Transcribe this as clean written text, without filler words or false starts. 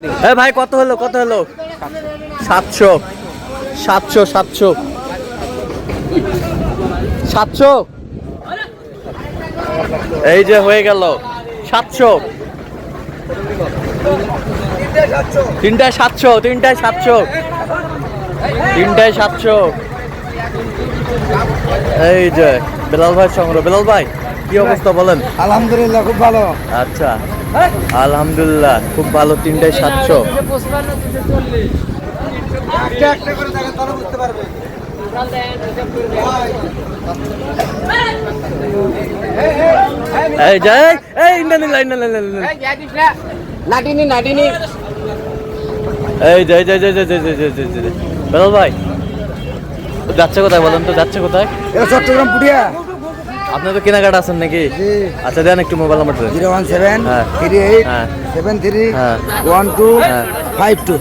ভাই কত হলো 700 700 700 700 এই যে হয়ে গেল 700 তিনটায় 700 তিনটায় 700 তিনটায় 700 এই যে বেলাল ভাই সংগ্রহ। বেলাল ভাই কি অবস্থা বলেন? আলহামদুলিল্লাহ খুব ভালো। আচ্ছা আলহামদুলিল্লাহ খুব ভালো। তিনটায় 700। এই যে এই এই যে বেলাল ভাই যাচ্ছে কোথায় বলেন তো? যাচ্ছে কোথায়? চট্টগ্রাম পুটিয়া। আপনার তো কেনাকাটা আছেন নাকি? আচ্ছা দেন একটু মোবাইল নাম্বার দেন। 01738731252।